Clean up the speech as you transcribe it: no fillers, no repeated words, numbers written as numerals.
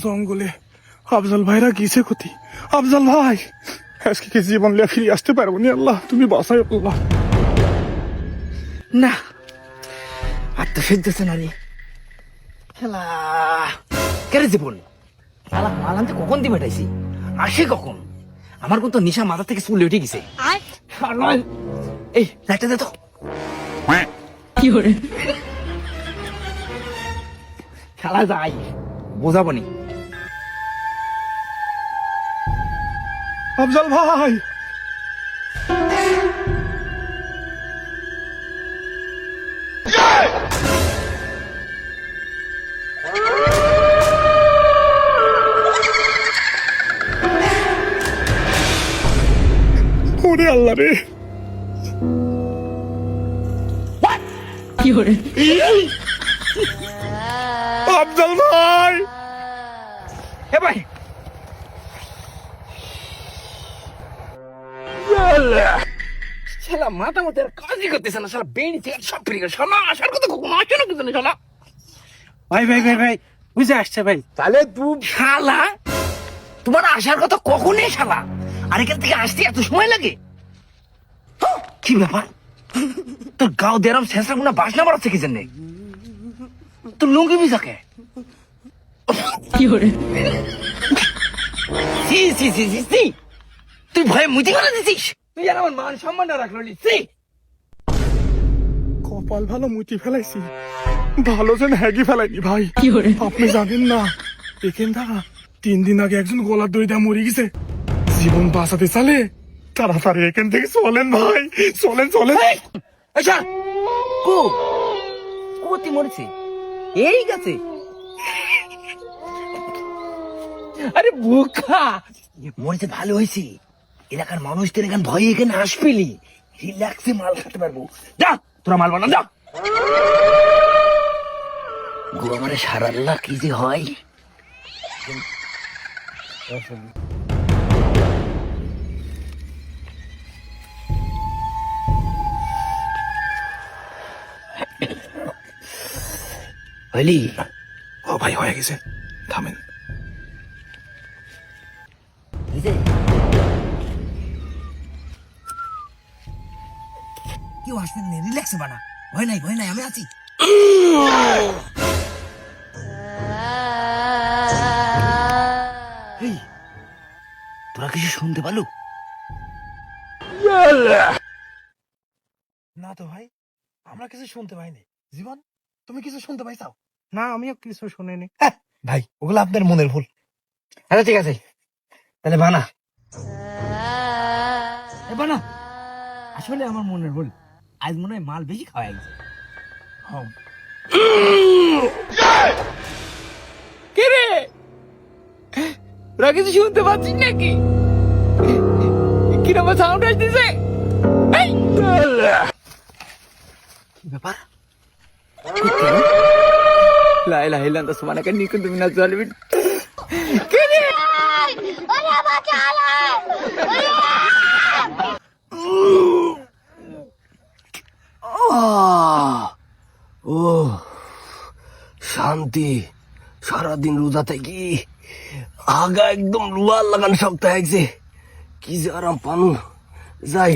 জঙ্গলে আফজাল ভাইরা গিয়েছে ক্ষতি। আফজাল ভাই আজকে কি জীবন লিয়া ফিরে আসতে পারবো নি? আল্লাহ তুমি বাঁচাই আল্লাহ। না আর তো সহ্যছে না রে খেলা কেড়ে জীবন খেলা মাল আনতে কখন দিয়ে বেটাইছি আসে কখন? আমার কোন তো নিশা মাথা থেকে চুলে উঠে গেছে। এই লাইটটা দে তো। কি করে খেলা যাই বোঝাবো নি। আফজাল ভাই ওরে আল্লাহ রে। কি করে আফজাল ভাই এ ভাই শালা মাথা মতো আর কাজই করতেছে না। শালা বেড়ি থেকে সব ফিরে গেল। শালা আসার কথা কখনো আসে না কিছু না। শালা ভাই ভাই ভাই ভাই বুঝে আসছে ভাই। তাহলে তুই শালা তোমার আসার কথা কখনই শালা আর এখান থেকে আসতে এত সময় লাগে? কি ব্যাপার তোর গাও দেরাম শেষরা গুনা বাসনা বাড়াচ্ছে কি জন্যে? তোর লুঙ্গি বিজাকে কি করে তুই ভয়ে মুতি করে দিছিস? তুই আর আমার মান সম্মান রাখলো নি। কপাল ভালো মুতি ফেলাইছি, ভালো যেন হ্যাগি ফেলাইনি ভাই। আপনি জানেন না এখানটা 3 দিন আগে একজন গলার দড়ি দিয়ে মরে গেছে। জীবন বাঁচাতে চালে তাড়াতাড়ি এখান থেকে চলেন ভাই, চলেন চলেন। কোতি মরেছে এই গেছে? আরে বোকা মরেছে ভালো হয়েছে। এলাকার মানুষদের এখানে ভয়ে এখানে আসবেলি রিল্যাক্সে মাল খেতে পারবো। যা তোরা মাল বানা যা। গো আমারে সারাল্লাহ কি যে হয়। হইলি ও ভাই হয়ে গেছে, থামেন। কেউ আসবেন না, রিল্যাক্সে বানা। ভয় নাই ভয় নাই, আমি আছি। তোরা কিছু শুনতে পারলো? না তো ভাই, আমরা কিছু শুনতে পাইনি। জীবন তুমি কিছু শুনতে পাইছাও? না আমিও কিছু শুনিনি। ভাই ওগুলো আপনার মনের ভুল। আচ্ছা ঠিক আছে তাহলে বানা বানা। আসলে আমার মনের ভুল, আজ মনে হয় মাল বেশি খাওয়া গেছে। কে রে তোরা কিছু শুনতে পাচ্ছিস নাকি? কিরকম সাউন্ড আসতেছে? কি ব্যাপার? লা ইলাহা ইল্লাল্লাহ সুবহানাকা ইন্নী কুনতু মিনাজ জালিমিন। কে রে ওরে বাঁচালে ও শান্তি। সারাদিন রোজা থেকে আগা একদম লোয়ার লাগান শক্ত হয়েছে। কি যে আরাম পানু যাই।